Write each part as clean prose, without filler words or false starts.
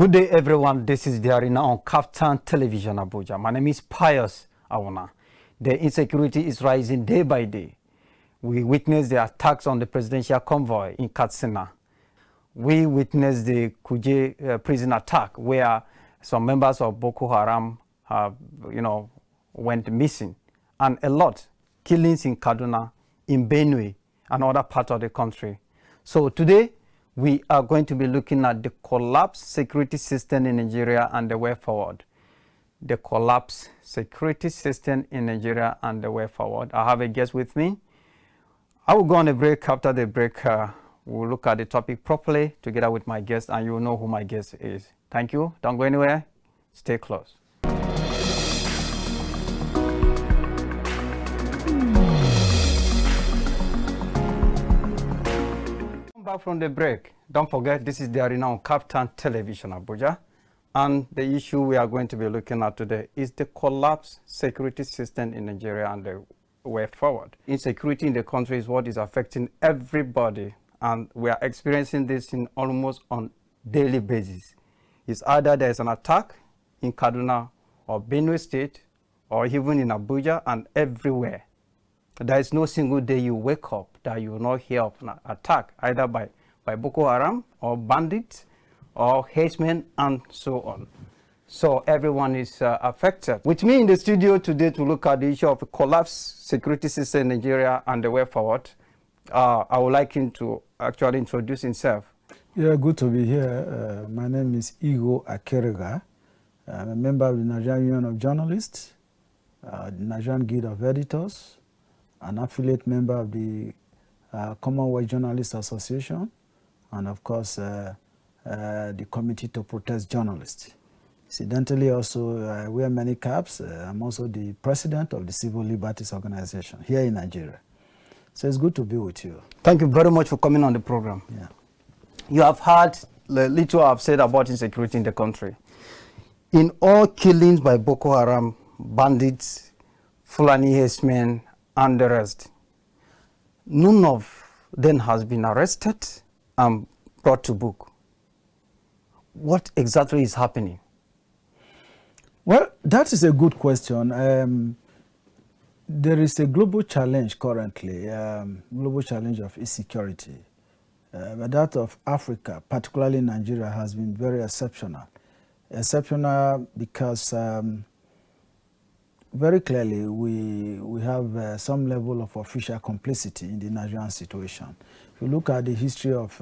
Good day, everyone. This is the arena on KAFTAN Television Abuja. My name is Pius, Awunah. The insecurity is rising day by day. We witnessed the attacks on the presidential convoy in Katsina. We witnessed the Kuje prison attack where some members of Boko Haram have, went missing. And a lot, killings in Kaduna, in Benue, and other parts of the country. So today, we are going to be looking at the collapsed security system in Nigeria and the way forward. The collapsed security system in Nigeria and the way forward. I have a guest with me. I will go on a break. After the break, we'll look at the topic properly together with my guest, and you will know who my guest is. Thank you. Don't go anywhere. Stay close. Back from the break. Don't forget, this is the arena on KAFTAN Television Abuja, and the issue we are going to be looking at today is the collapsed security system in Nigeria and the way forward. Insecurity in the country is what is affecting everybody, and we are experiencing this in almost on daily basis. It's either there is an attack in Kaduna or Benue State or even in Abuja and everywhere. There is no single day you wake up that you will not hear of an attack, either by Boko Haram or bandits or herdsmen and so on. So everyone is affected. With me in the studio today to look at the issue of a collapsed security system in Nigeria and the way forward, I would like him to actually introduce himself. Yeah, good to be here. My name is Igho Akeregha. I'm a member of the Nigerian Union of Journalists, the Nigerian Guild of Editors, an affiliate member of the Commonwealth Journalists Association, and of course the Committee to Protect Journalists. Incidentally, also I wear many caps. I'm also the president of the Civil Liberties Organization here in Nigeria. So it's good to be with you. Thank you very much for coming on the program. Yeah. You have heard the little I've said about insecurity in the country. In all killings by Boko Haram, bandits, Fulani herdsmen, and the rest, none of them has been arrested and brought to book. What exactly is happening? Well, that is a good question. There is a global challenge currently, global challenge of insecurity. But that of Africa, particularly Nigeria, has been very exceptional. Exceptional because very clearly we have some level of official complicity in the Nigerian situation. If you look at the history of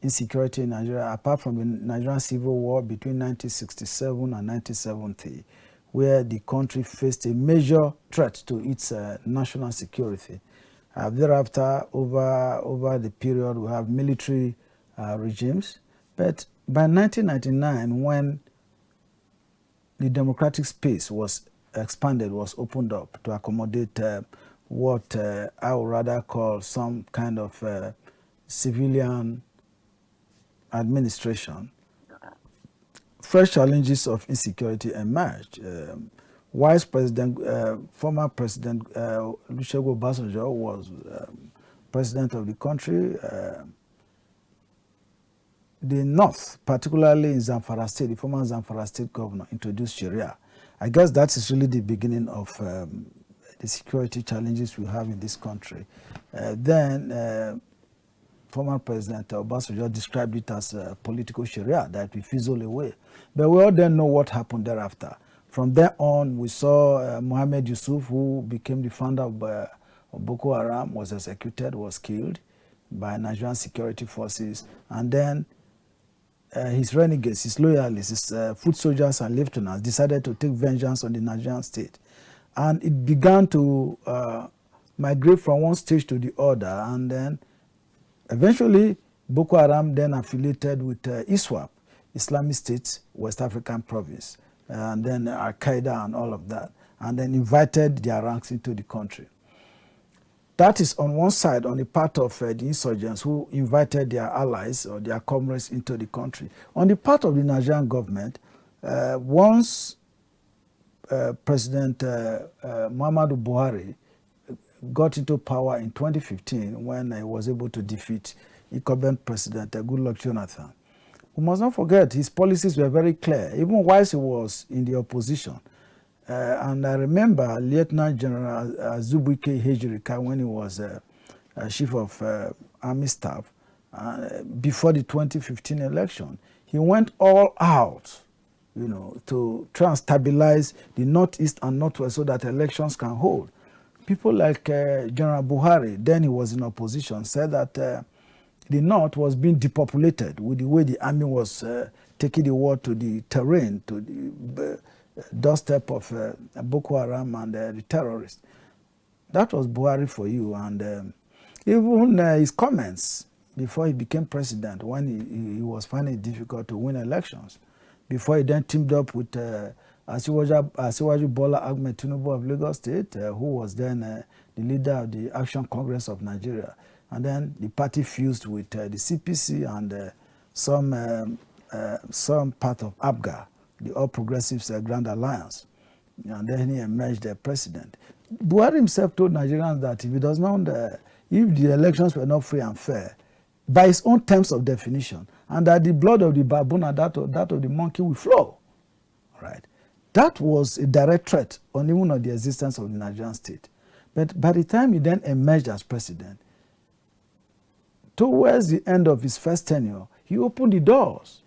insecurity in Nigeria, apart from the Nigerian Civil War between 1967 and 1970, where the country faced a major threat to its national security. Thereafter, over the period, we have military regimes. But by 1999, when the democratic space was expanded, was opened up to accommodate what I would rather call some kind of civilian administration, fresh challenges of insecurity emerged. Vice President, former President Olusegun Obasanjo was president of the country. The North, particularly in Zamfara State, the former Zamfara State governor, introduced Sharia. I guess that is really the beginning of the security challenges we have in this country. Then former President Obasanjo described it as political Sharia that we fizzle away. But we all then know what happened thereafter. From there on, we saw Mohammed Yusuf, who became the founder of Boko Haram, was executed, was killed by Nigerian security forces. And then his renegades, his loyalists, his foot soldiers and lieutenants decided to take vengeance on the Nigerian state. And it began to migrate from one stage to the other. And then eventually, Boko Haram then affiliated with ISWAP, Islamic State, West African Province, and then Akeregha and all of that, and then invited their ranks into the country. That is on one side, on the part of the insurgents who invited their allies or their comrades into the country. On the part of the Nigerian government, once President Muhammadu Buhari got into power in 2015 when he was able to defeat incumbent President Goodluck Jonathan, We must not forget his policies were very clear, even whilst he was in the opposition. And I remember Lieutenant General Zubuike Hejirika, when he was chief of army staff, before the 2015 election, he went all out, to try and stabilize the Northeast and Northwest so that elections can hold. People like General Buhari, then he was in opposition, said that the North was being depopulated with the way the army was taking the war to the terrain, to the doorstep of Boko Haram and the terrorists. That was Buhari for you. And even his comments before he became president, when he was finding it difficult to win elections, before he then teamed up with Asiwaju Bola Ahmed Tinubu of Lagos State, who was then the leader of the Action Congress of Nigeria. And then the party fused with the CPC and some part of ABGA, the All Progressives Grand Alliance. And then he emerged the president. Buhari himself told Nigerians that if he does not, if the elections were not free and fair, by his own terms of definition, and that the blood of the baboon and that of the monkey will flow. Right? That was a direct threat on even on the existence of the Nigerian state. But by the time he then emerged as president, towards the end of his first tenure, he opened the doors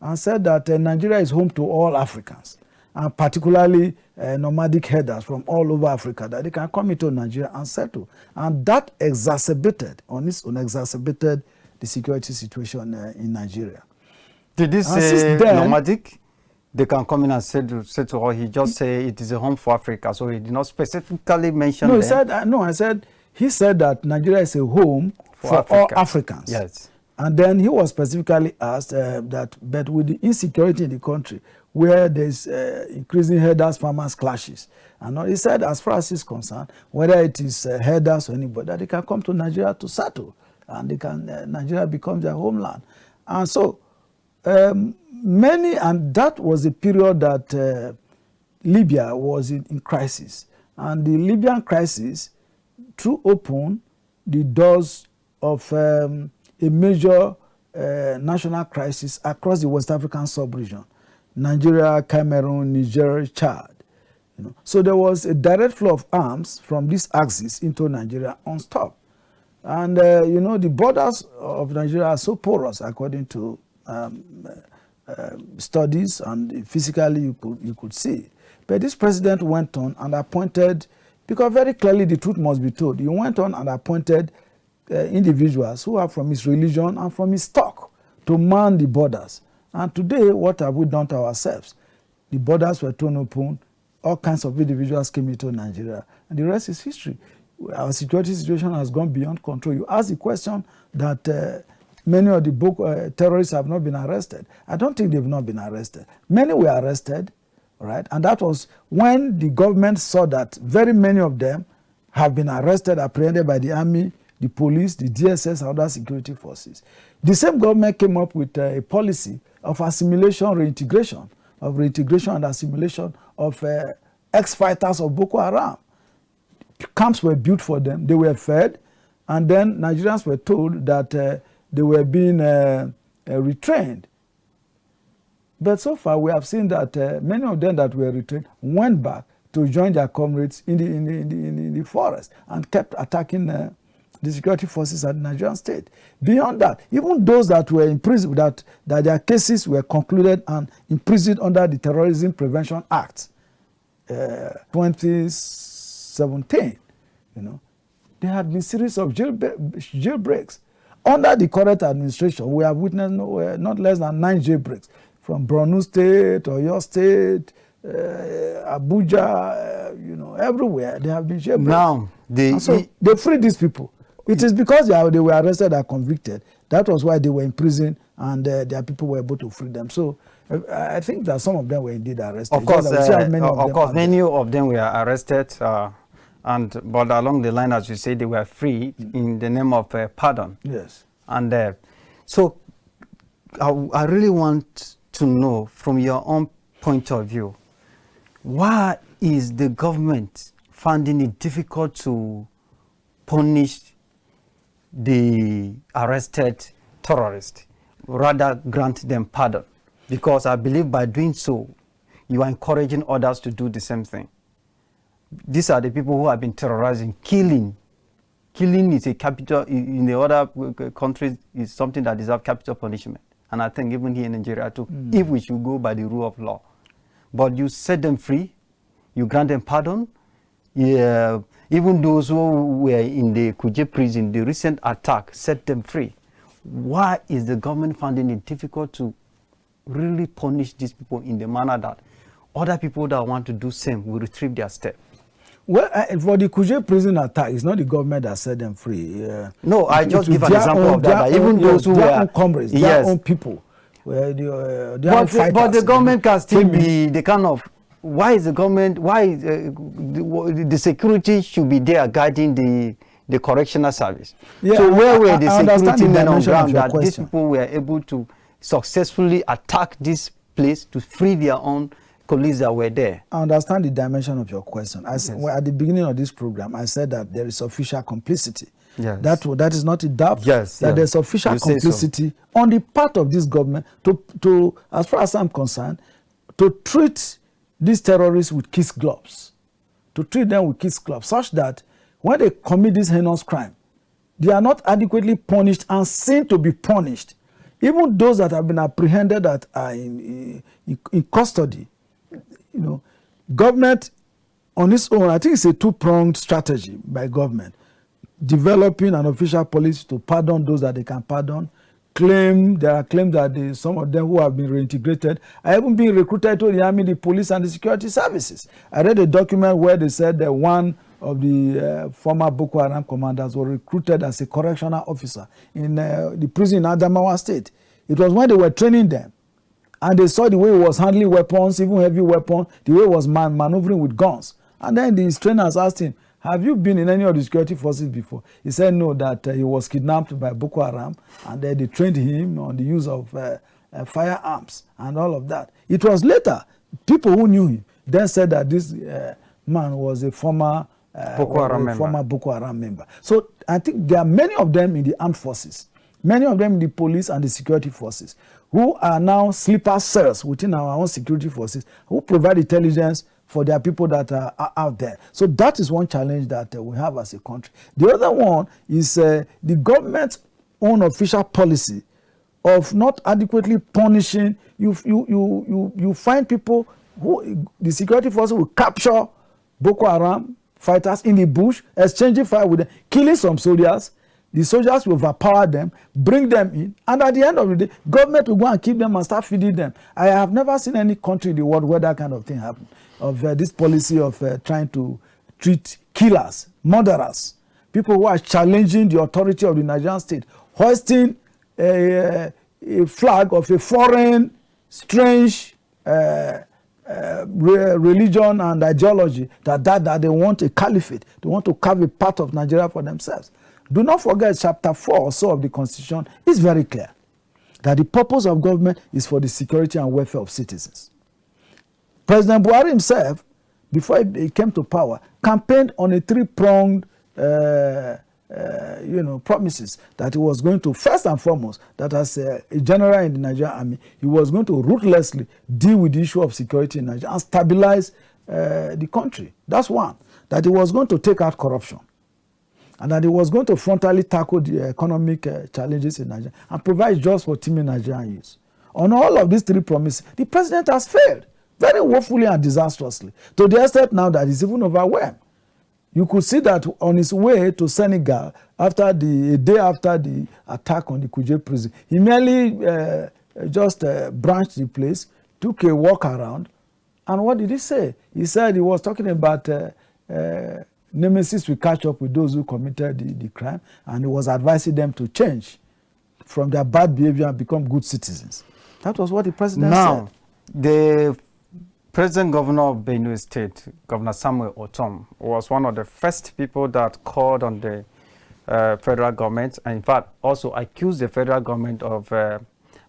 and said that Nigeria is home to all Africans, and particularly nomadic herders from all over Africa, that they can come into Nigeria and settle. And that exacerbated, on its own, exacerbated the security situation in Nigeria. Did this say nomadic? They can come in and settle, or he just say it is a home for Africa, so he did not specifically mention No, he said that Nigeria is a home for all Africans. Yes. And then he was specifically asked that, but with the insecurity in the country, where there's increasing herders farmers clashes, and he said, as far as he's concerned, whether it is herders or anybody, that they can come to Nigeria to settle, and they can Nigeria becomes their homeland. And so and that was a period that Libya was in crisis, and the Libyan crisis threw open the doors of a major national crisis across the West African sub-region: Nigeria, Cameroon, Niger, Chad. So there was a direct flow of arms from this axis into Nigeria unstopped. And the borders of Nigeria are so porous, according to studies, and physically you could see. But this president went on and appointed, because very clearly the truth must be told, he went on and appointed individuals who are from his religion and from his stock to man the borders. And today, what have we done to ourselves? The borders were torn open, all kinds of individuals came into Nigeria, and the rest is history. Our security situation has gone beyond control. You ask the question that many of the terrorists have not been arrested. I don't think they've not been arrested. Many were arrested, right? And that was when the government saw that very many of them have been arrested, apprehended by the army, the police, the DSS, and other security forces. The same government came up with a policy of assimilation, reintegration and assimilation of ex-fighters of Boko Haram. Camps were built for them, they were fed, and then Nigerians were told that they were being retrained. But so far we have seen that many of them that were retrained went back to join their comrades in the forest and kept attacking the security forces at the Nigerian state. Beyond that, even those that were imprisoned, that their cases were concluded and imprisoned under the Terrorism Prevention Act, 2017, there had been series of jailbreaks. Under the current administration, we have witnessed not less than 9 jailbreaks from Borno State, Oyo State, Abuja, everywhere. They have been jailbreaks. Now, they freed these people. It is because they were arrested and convicted. That was why they were in prison, and their people were able to free them. So I think that some of them were indeed arrested. Of course, many of them were arrested, but along the line, as you say, they were free in the name of pardon. Yes. And so I really want to know, from your own point of view, why is the government finding it difficult to punish the arrested terrorists? rather grant them pardon, because I believe by doing so, you are encouraging others to do the same thing. These are the people who have been terrorizing, killing. Killing is a capital, in the other countries, is something that deserves capital punishment. And I think even here in Nigeria too, if we should go by the rule of law. But you set them free, you grant them pardon. Yeah, even those who were in the Kuje prison, the recent attack set them free. Why is the government finding it difficult to really punish these people in the manner that other people that want to do same will retrieve their step? Well, for the Kuje prison attack, it's not the government that set them free. No, I just give an example of that. Even those who their were own comrades, their own people, their own fighters. But the government can still be the kind of, why is the government, why is, the security should be there guiding the correctional service? Yeah, so where were the security men on ground that question. these people were able to successfully attack this place to free their own colleagues that were there? I understand the dimension of your question. Well, at the beginning of this program, I said that there is official complicity. Yes. That is not a doubt. Yes, that there's official complicity on the part of this government to, as far as I'm concerned, to treat these terrorists with kid gloves, to treat them with kid gloves, such that when they commit this heinous crime, they are not adequately punished and seen to be punished. Even those that have been apprehended that are in custody, you know, government on its own, I think it's a two-pronged strategy by government, developing an official policy to pardon those that they can pardon. There are claims that some of them who have been reintegrated are even being recruited to the army, the police, and the security services. I read a document where they said that one of the former Boko Haram commanders was recruited as a correctional officer in the prison in Adamawa State. It was when they were training them, and they saw the way he was handling weapons, even heavy weapons, the way he was maneuvering with guns. And then these trainers asked him, have you been in any of the security forces before? He said no, that he was kidnapped by Boko Haram, and then they trained him on the use of firearms and all of that. It was later, people who knew him then said that this man was a former Boko Haram member. So I think there are many of them in the armed forces, many of them in the police and the security forces, who are now sleeper cells within our own security forces, who provide intelligence for their people that are out there. So that is one challenge that we have as a country. The other one is the government's own official policy of not adequately punishing. You find people who the security forces will capture Boko Haram fighters in the bush, exchanging fire with them, killing some soldiers. The soldiers will overpower them, bring them in, and at the end of the day, government will go and keep them and start feeding them. I have never seen any country in the world where that kind of thing happen, of this policy of trying to treat killers, murderers, people who are challenging the authority of the Nigerian state, hoisting a flag of a foreign, strange religion and ideology that they want a caliphate. They want to carve a part of Nigeria for themselves. Do not forget chapter 4 or so of the Constitution is very clear that the purpose of government is for the security and welfare of citizens. President Buhari himself, before he came to power, campaigned on a three-pronged promises that he was going to, first and foremost, that as a general in the Nigerian army, he was going to ruthlessly deal with the issue of security in Nigeria and stabilize the country. That's one. That he was going to take out corruption, and that he was going to frontally tackle the economic challenges in Nigeria and provide jobs for teeming Nigerian youth. On all of these three promises, the president has failed very woefully and disastrously, to the extent now that he's even overwhelmed. You could see that on his way to Senegal, a day after the attack on the Kuje prison, he merely branched the place, took a walk around, and what did he say? He said he was talking about nemesis will catch up with those who committed the crime, and he was advising them to change from their bad behavior and become good citizens. That was what the president said. Now, the President Governor of Benue State, Governor Samuel Otom, was one of the first people that called on the federal government, and in fact also accused the federal government of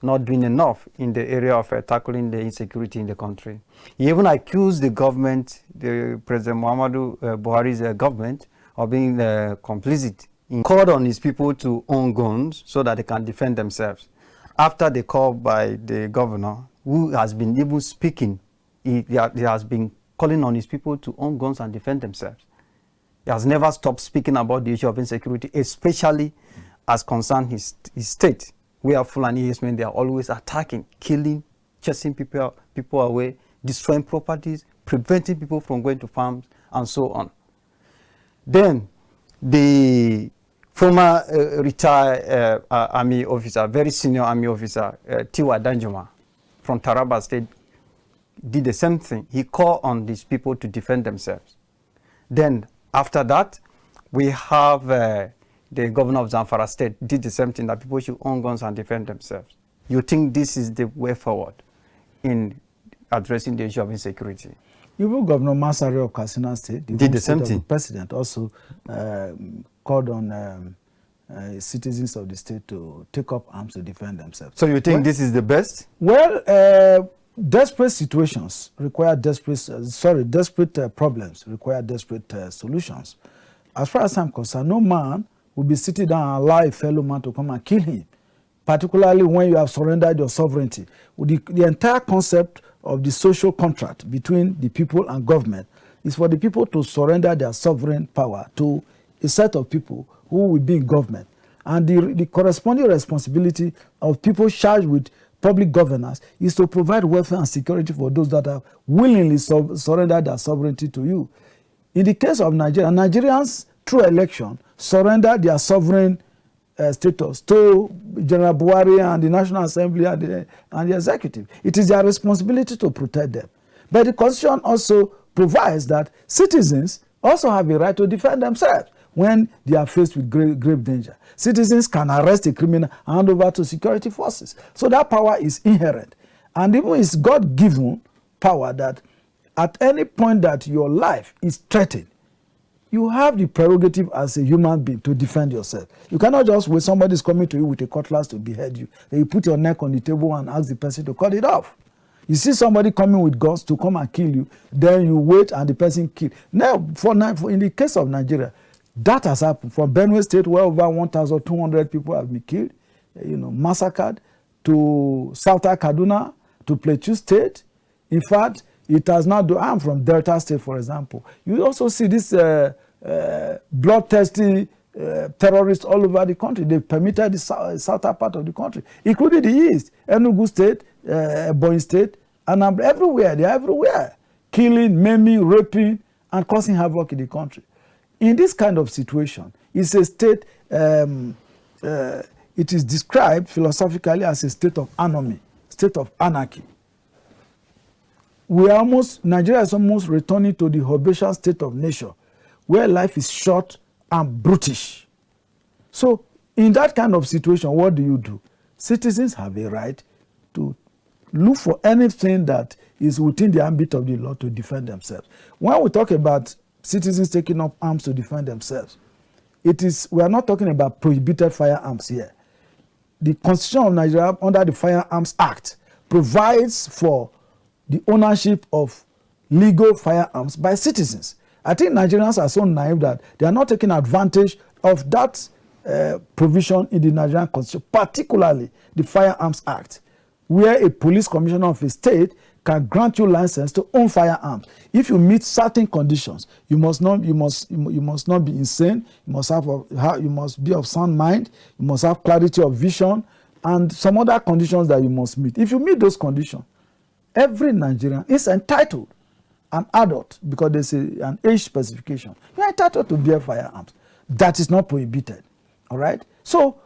not doing enough in the area of tackling the insecurity in the country. He even accused the government, the President Muhammadu Buhari's government, of being complicit. He called on his people to own guns so that they can defend themselves. after the call by the governor, who has been even speaking, he has been calling on his people to own guns and defend themselves. He has never stopped speaking about the issue of insecurity, especially as concerned his state, where Fulani men, they are always attacking, killing, chasing people away, destroying properties, preventing people from going to farms, and so on. Then the former retired army officer, very senior army officer, Tiwa Danjuma from Taraba State, did the same thing. He called on these people to defend themselves. Then after that, we have the governor of Zamfara State did the same thing, that people should own guns and defend themselves. You think this is the way forward in addressing the issue of insecurity? Even Governor Masari of Katsina State did the same thing. The president also called on citizens of the state to take up arms to defend themselves. So you think this is the best? Well, desperate situations require desperate problems require desperate solutions. As far as I'm concerned, no man will be sitting down and allow a fellow man to come and kill him, particularly when you have surrendered your sovereignty. The entire concept of the social contract between the people and government is for the people to surrender their sovereign power to a set of people who will be in government. And the corresponding responsibility of people charged with public governance is to provide welfare and security for those that have willingly surrendered their sovereignty to you. In the case of Nigeria, Nigerians, through election, surrender their sovereign status to General Buhari and the National Assembly and the executive. It is their responsibility to protect them. But the Constitution also provides that citizens also have a right to defend themselves when they are faced with grave danger. Citizens can arrest a criminal and hand over to security forces. So that power is inherent. And even it's God-given power that at any point that your life is threatened, you have the prerogative as a human being to defend yourself. You cannot just wait somebody is coming to you with a cutlass to behead you. Then you put your neck on the table and ask the person to cut it off. You see somebody coming with guns to come and kill you, then you wait and the person kill. Now, in the case of Nigeria, that has happened. From Benue State, where over 1,200 people have been killed, massacred, to Southern Kaduna, to Plateau State. In fact, it has now done. I'm from Delta State, for example. You also see this bloodthirsty terrorists all over the country. They permitted the southern part of the country, including the east, Enugu State, Ebonyi State, and everywhere. They are everywhere, killing, maiming, raping, and causing havoc in the country. In this kind of situation, it's a state. It is described philosophically as a state of anarchy, state of anarchy. Nigeria is almost returning to the Herbaceous state of nature, where life is short and brutish. So, in that kind of situation, what do? Citizens have a right to look for anything that is within the ambit of the law to defend themselves. When we talk about citizens taking up arms to defend themselves, we are not talking about prohibited firearms here. The Constitution of Nigeria, under the Firearms Act, provides for the ownership of legal firearms by citizens. I think Nigerians are so naive that they are not taking advantage of that provision in the Nigerian Constitution, particularly the Firearms Act, where a police commissioner of a state can grant you license to own firearms. If you meet certain conditions, you must not be insane. You must be of sound mind. You must have clarity of vision, and some other conditions that you must meet. If you meet those conditions, every Nigerian is entitled, an adult, because there's an age specification. You're entitled to bear firearms. That is not prohibited. All right? So,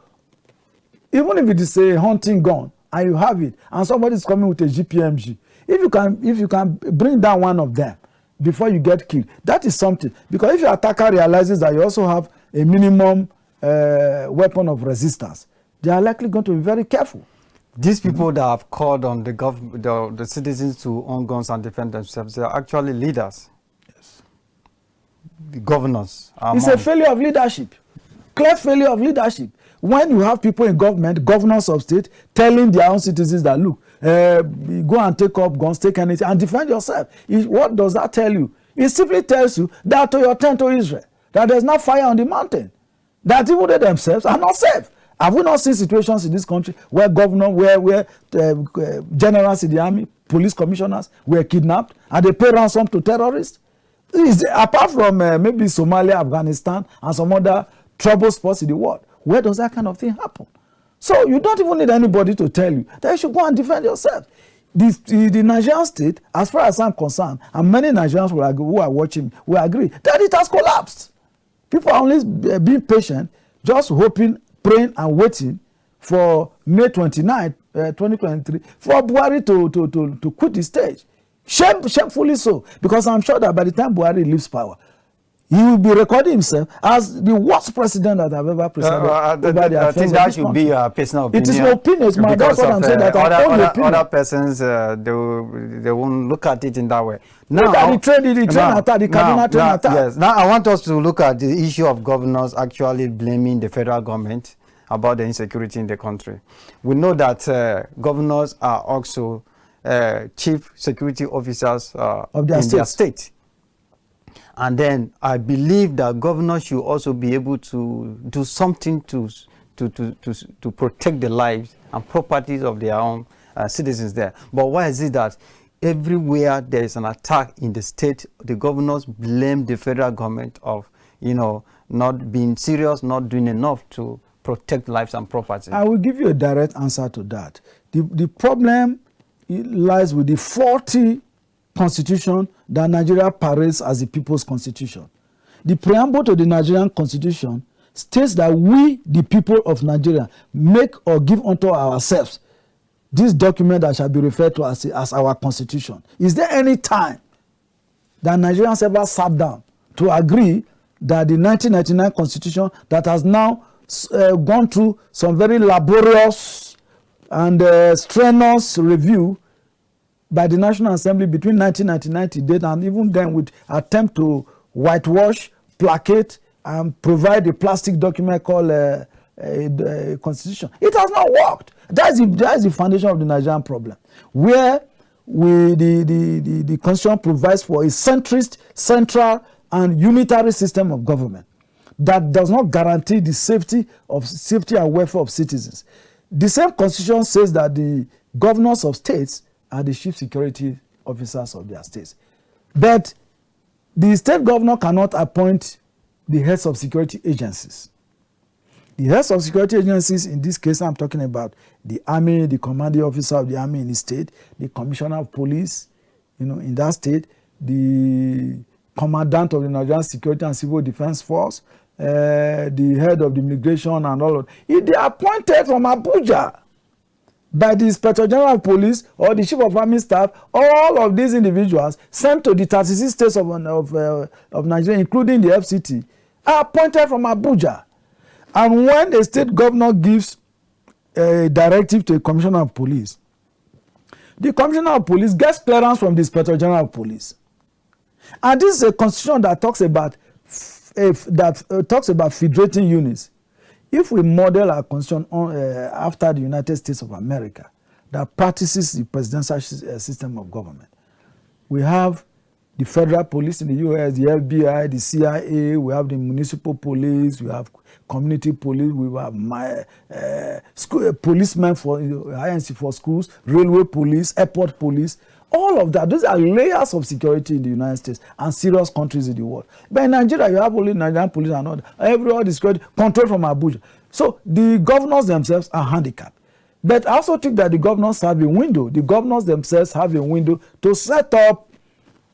even if it is a hunting gun and you have it, and somebody is coming with a GPMG, if you can bring down one of them before you get killed, that is something. Because if your attacker realizes that you also have a minimum weapon of resistance, they are likely going to be very careful. These people that have called on the citizens to own guns and defend themselves, they are actually leaders. Yes. The governors. It's a failure of leadership. Clear failure of leadership. When you have people in government, governors of state, telling their own citizens that, look, go and take up guns, take anything, and defend yourself. What does that tell you? It simply tells you that to your tent, to Israel, that there's not fire on the mountain, that even they themselves are not safe. Have we not seen situations in this country where generals in the army, police commissioners were kidnapped and they pay ransom to terrorists? Apart from maybe Somalia, Afghanistan, and some other trouble spots in the world, where does that kind of thing happen? So you don't even need anybody to tell you that you should go and defend yourself. The Nigerian state, as far as I'm concerned, and many Nigerians who are watching will agree that it has collapsed. People are only being patient, just hoping, praying and waiting for May 29, 2023 for Buhari to quit the stage. Shamefully so, because I'm sure that by the time Buhari leaves power, he will be recording himself as the worst president that I've ever presented. I think that should be a personal opinion. It is my opinion. It's my that's what I'm saying. That other persons they won't look at it in that way. Now, look at the train attack, the Kaduna train attack. Yes. Now I want us to look at the issue of governors actually blaming the federal government about the insecurity in the country. We know that governors are also chief security officers of their state. And then I believe that governors should also be able to do something to protect the lives and properties of their own citizens there. But why is it that everywhere there is an attack in the state, the governors blame the federal government of, not being serious, not doing enough to protect lives and property? I will give you a direct answer to that. The problem lies with the faulty constitution that Nigeria parades as the people's constitution. The preamble to the Nigerian constitution states that we, the people of Nigeria, make or give unto ourselves this document that shall be referred to as our constitution. Is there any time that Nigerians ever sat down to agree that the 1999 constitution that has now gone through some very laborious and strenuous review by the National Assembly between 1999 to date, and even then with attempt to whitewash, placate, and provide a plastic document called a constitution? It has not worked. That is the foundation of the Nigerian problem, where the constitution provides for a centrist, central, and unitary system of government that does not guarantee the safety and welfare of citizens. The same constitution says that the governors of states are the chief security officers of their states. But the state governor cannot appoint the heads of security agencies. The heads of security agencies, in this case, I'm talking about the army, the commanding officer of the army in the state, the commissioner of police, in that state, the commandant of the Nigerian Security and Civil Defense Force, the head of the immigration and all of it. They are appointed from Abuja by the Inspector General of Police or the Chief of Army Staff. All of these individuals sent to the 36 states of Nigeria, including the FCT, are appointed from Abuja. And when a state governor gives a directive to a commissioner of police, the commissioner of police gets clearance from the Inspector General of Police. And this is a constitution that talks about federating units. If we model our constitution after the United States of America that practices the presidential system of government, we have the federal police in the U.S., the FBI, the CIA, we have the municipal police, we have community police, we have policemen for INC for schools, railway police, airport police. All of that, those are layers of security in the United States and serious countries in the world. But in Nigeria, you have only Nigerian police and all that. Everywhere is controlled from Abuja. So the governors themselves are handicapped. But I also think that the governors have a window. The governors themselves have a window to set up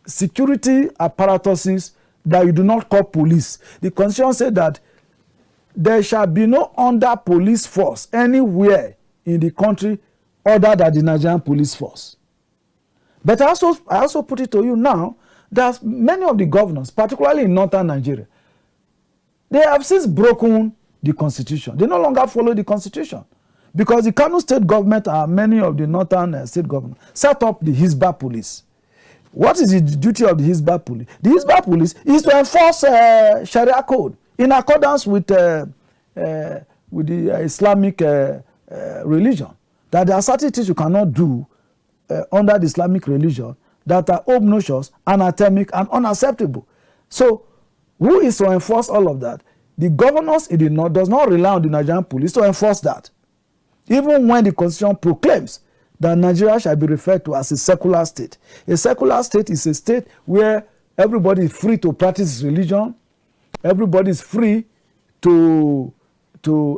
security apparatuses that you do not call police. The Constitution said that there shall be no under police force anywhere in the country other than the Nigerian police force. But I also put it to you now that many of the governors, particularly in northern Nigeria, they have since broken the constitution. They no longer follow the constitution because the Kano state government and many of the northern state governors set up the Hisbah police. What is the duty of the Hisbah police? The Hisbah police is to enforce Sharia code in accordance with the Islamic religion. That there are certain things you cannot do under the Islamic religion that are obnoxious, anatemic, and unacceptable. So, who is to enforce all of that? The governors in the north does not rely on the Nigerian police to enforce that. Even when the constitution proclaims that Nigeria shall be referred to as a secular state. A secular state is a state where everybody is free to practice religion, everybody is free to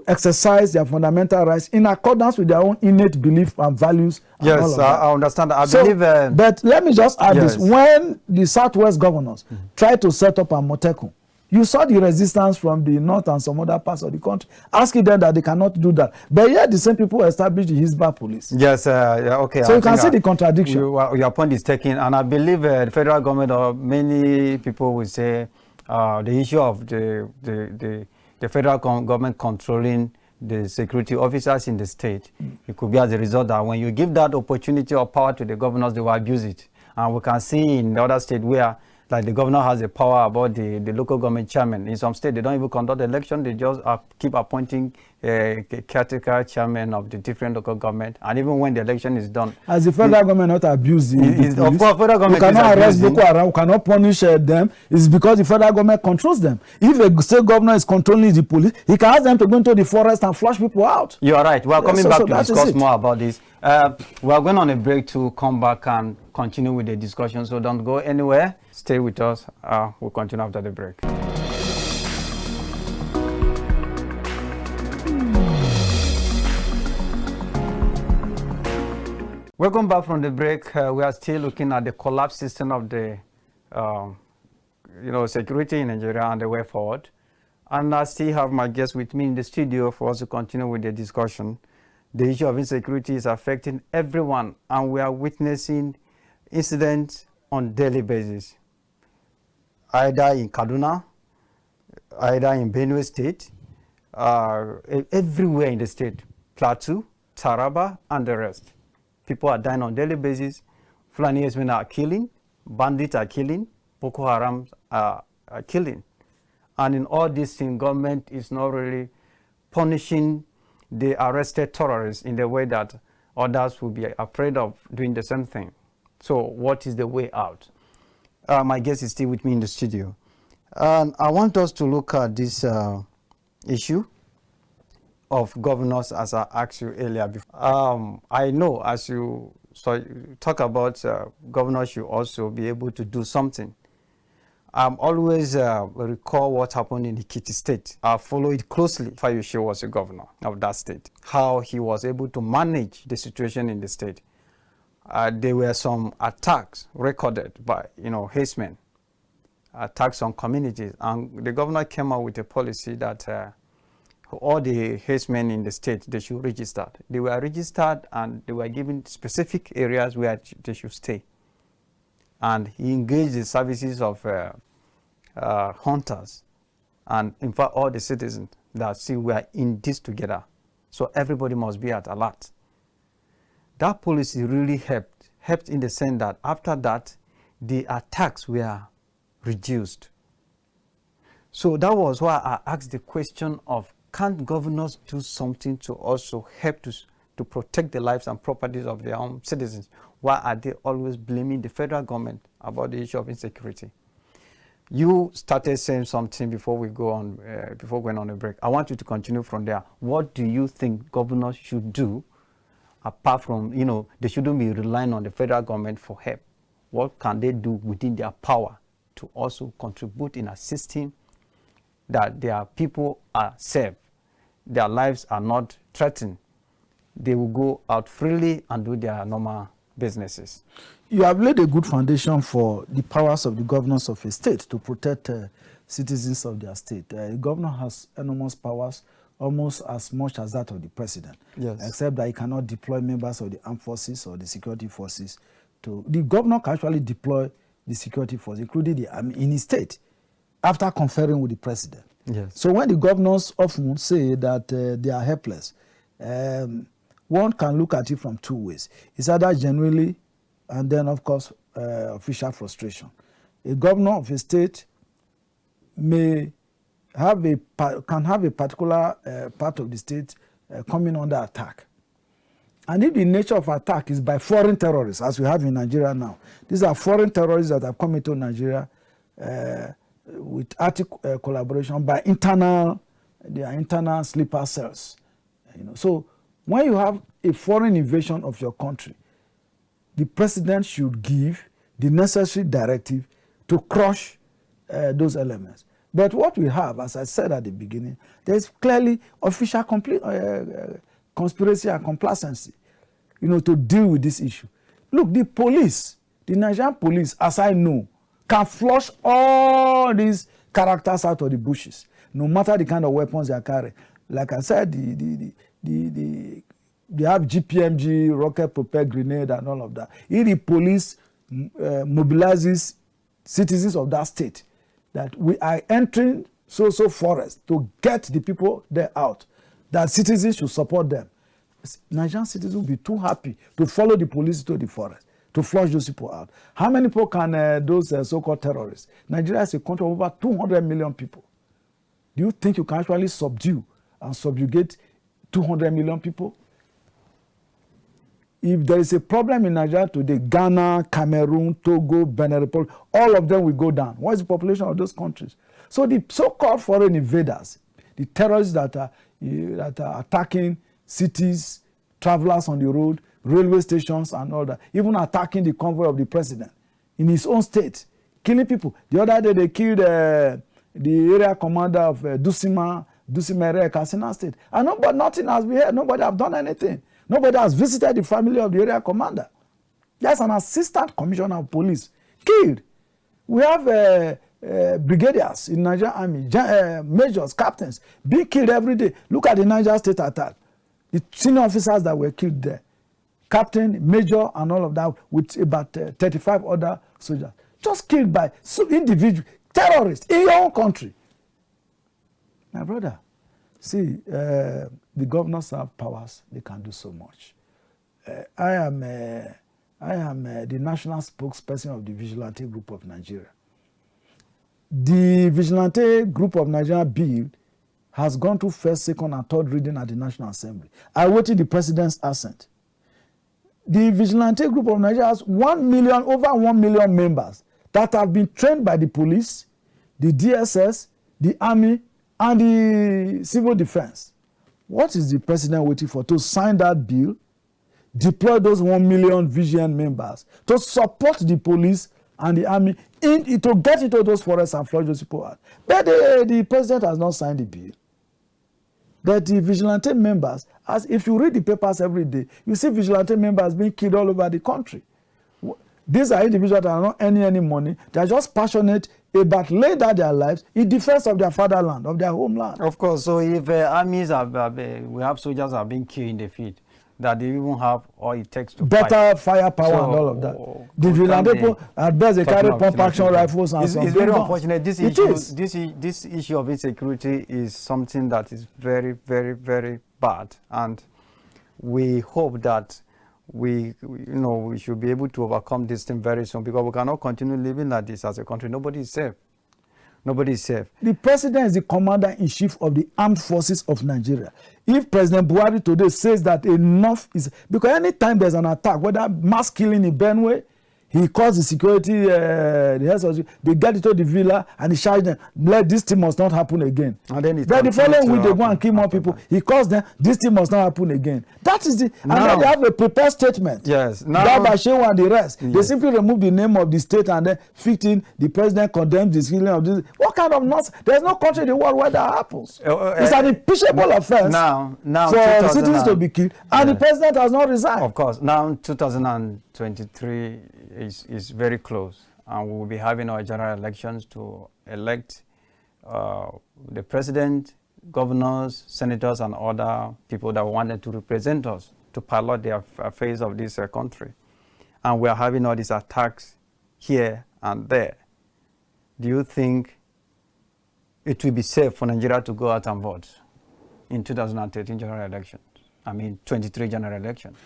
exercise their fundamental rights in accordance with their own innate belief and values. And all of that. I understand. I believe. But let me just add this. When the Southwest governors tried to set up a Motekun, you saw the resistance from the north and some other parts of the country, asking them that they cannot do that. But yet the same people established the Hisbah police. Yes, okay. So you can see the contradiction. Your point is taken, and I believe the federal government or many people will say the issue of the federal government controlling the security officers in the state, it could be as a result that when you give that opportunity or power to the governors, they will abuse it. And we can see in the other state where like the governor has the power about the local government chairman. In some states, they don't even conduct election. They just keep appointing caretaker chairman of the different local government. And even when the election is done, as the federal government not abuse the police, of course, federal government we cannot arrest Boko Haram, we cannot punish them. It's because the federal government controls them. If a state governor is controlling the police, he can ask them to go into the forest and flush people out. You are right. We are coming back to discuss more about this. We are going on a break to come back and continue with the discussion. So don't go anywhere. Stay with us. We'll continue after the break. Welcome back from the break. We are still looking at the collapse system of the security in Nigeria and the way forward. And I still have my guest with me in the studio for us to continue with the discussion. The issue of insecurity is affecting everyone, and we are witnessing incidents on a daily basis, either in Kaduna, either in Benue State, everywhere in the state, Plateau, Taraba, and the rest. People are dying on a daily basis. Fulani herdsmen are killing, bandits are killing, Boko Haram are killing. And in all these things, government is not really punishing the arrested terrorists in the way that others will be afraid of doing the same thing. So what is the way out? My guest is still with me in the studio. And I want us to look at this issue of governors, as I asked you earlier. I know as you talk about governors should also be able to do something. I'm always recall what happened in Ekiti State. I follow it closely. Pius was a governor of that state. How he was able to manage the situation in the state. There were some attacks recorded by herdsmen, attacks on communities, and the governor came out with a policy that all the herdsmen in the state, they should register. They were registered and they were given specific areas where they should stay. And he engaged the services of hunters and in fact all the citizens that see we are in this together. So everybody must be at alert. That policy really helped in the sense that after that, the attacks were reduced. So that was why I asked the question of, can't governors do something to also help to protect the lives and properties of their own citizens? Why are they always blaming the federal government about the issue of insecurity? You started saying something before we go on, before going on a break. I want you to continue from there. What do you think governors should do, apart from, they shouldn't be relying on the federal government for help? What can they do within their power to also contribute in assisting that their people are safe, their lives are not threatened, they will go out freely and do their normal businesses? You have laid a good foundation for the powers of the governors of a state to protect citizens of their state. The governor has enormous powers, almost as much as that of the president, yes, except that he cannot deploy members of the armed forces or the security forces. The governor can actually deploy the security force, including the army, in his state, after conferring with the president. Yes. So when the governors often say that they are helpless, one can look at it from two ways. It's either genuinely, and then, of course, official frustration. A governor of a state may can have a particular part of the state coming under attack. And if the nature of attack is by foreign terrorists, as we have in Nigeria now, these are foreign terrorists that have come into Nigeria with active collaboration by their internal sleeper cells. So when you have a foreign invasion of your country, the president should give the necessary directive to crush those elements. But what we have, as I said at the beginning, there is clearly official conspiracy and complacency, to deal with this issue. Look, the police, the Nigerian police, as I know, can flush all these characters out of the bushes, no matter the kind of weapons they are carrying. Like I said, they have GPMG, rocket-propelled grenade, and all of that. If the police mobilizes citizens of that state, that we are entering so forest to get the people there out, that citizens should support them. Nigerian citizens will be too happy to follow the police to the forest, to flush those people out. How many people can those so-called terrorists? Nigeria is a country of over 200 million people. Do you think you can actually subdue and subjugate 200 million people? If there is a problem in Nigeria today, Ghana, Cameroon, Togo, Benin Republic, all of them will go down. What is the population of those countries? So the so-called foreign invaders, the terrorists that are attacking cities, travelers on the road, railway stations and all that, even attacking the convoy of the president in his own state, killing people. The other day they killed the area commander of Dusima area, Katsina State. And nothing has been here. Nobody has done anything. Nobody has visited the family of the area commander. There's an assistant commissioner of police killed. We have brigadiers in Nigeria Army, majors, captains being killed every day. Look at the Niger State attack. The senior officers that were killed there, captain, major, and all of that, with about 35 other soldiers, just killed by individual terrorists in your own country. My brother, see, the governors have powers; they can do so much. I am the national spokesperson of the Vigilante Group of Nigeria. The Vigilante Group of Nigeria bill has gone through first, second, and third reading at the National Assembly. I waited the president's assent. The Vigilante Group of Nigeria has over 1 million members that have been trained by the police, the DSS, the army, and the civil defense. What is the president waiting for? To sign that bill, deploy those 1 million VGN members to support the police and the army to get into those forests and flush those people out. But the president has not signed the bill. That the vigilante members, as if you read the papers every day, you see vigilante members being killed all over the country. These are individuals that are not earning any money. They are just passionate about laying down their lives in defense of their fatherland, of their homeland. Of course. So if armies we have soldiers are being killed in the field, that they even have all it takes to better firepower and all of that. The vigilante people, at best, they carry pump action rifles and so on. It's very unfortunate. This issue of insecurity is something that is very, very, very bad, and we hope that we should be able to overcome this thing very soon, because we cannot continue living like this as a country. Nobody is safe. Nobody is safe. The president is the commander-in-chief of the armed forces of Nigeria. If President Buhari today says that enough is... Because anytime there's an attack, whether mass killing in Benue, he calls the security, they get into the villa and he shouts them, this thing must not happen again. And then the following week, they go and kill more people. He calls them, this thing must not happen again. That is the... And then they have a prepared statement. Yes. Now, by Shehu and the rest, yes. They simply remove the name of the state and then fit in, the president condemns the killing of this. What kind of nonsense? There's no country in the world where that happens. It's an impeachable offense for citizens to be killed, and the president has not resigned. Of course. Now, 2023 is very close, and we will be having our general elections to elect the president, governors, senators, and other people that wanted to represent us to pilot the affairs of this country. And we are having all these attacks here and there. Do you think it will be safe for Nigeria to go out and vote in 2013 general elections? 23 general elections.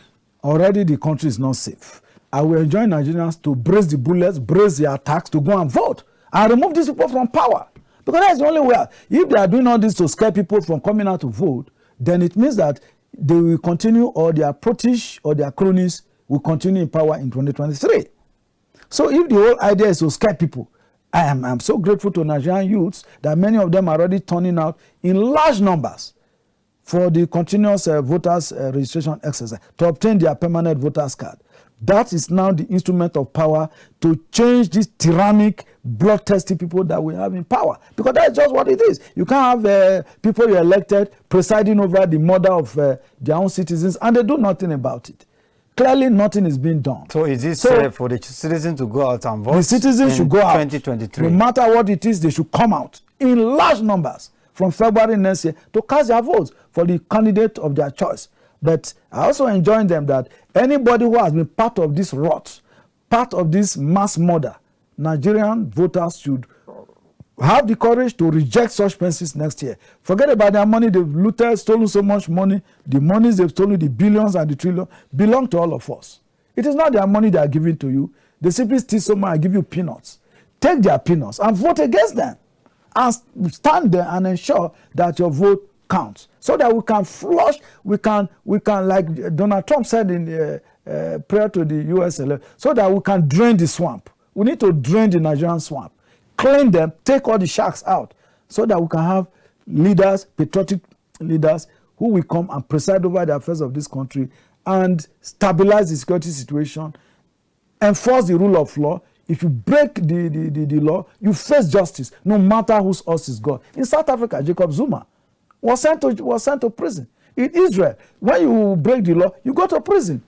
Already the country is not safe. I will enjoin Nigerians to brace the bullets, brace the attacks, to go and vote and remove these people from power. Because that's the only way. If they are doing all this to scare people from coming out to vote, then it means that they will continue, or their proteges or their cronies will continue in power in 2023. So if the whole idea is to scare people, I'm so grateful to Nigerian youths that many of them are already turning out in large numbers for the continuous voters registration exercise to obtain their permanent voters card. That is now the instrument of power to change these tyrannic, bloodthirsty people that we have in power. Because that's just what it is. You can't have people you elected presiding over the murder of their own citizens, and they do nothing about it. Clearly, nothing is being done. So is it safe for the citizens to go out and vote? The citizens should go out. 2023. No matter what it is, they should come out in large numbers from February next year to cast their votes for the candidate of their choice. But I also enjoin them that anybody who has been part of this rot, part of this mass murder, Nigerian voters should have the courage to reject such pensions next year. Forget about their money. They've looted, stolen so much money. The monies they've stolen, the billions and the trillions, belong to all of us. It is not their money they are giving to you. They simply steal so much and give you peanuts. Take their peanuts and vote against them. And stand there and ensure that your vote counts, so that we can flush, we can like Donald Trump said in prayer to the U.S. election, so that we can drain the swamp. We need to drain the Nigerian swamp, clean them, take all the sharks out, so that we can have leaders, patriotic leaders, who will come and preside over the affairs of this country and stabilize the security situation, enforce the rule of law. If you break the law, you face justice, no matter whose horse is God. In South Africa, Jacob Zuma was sent to prison. In Israel, when you break the law, you go to prison.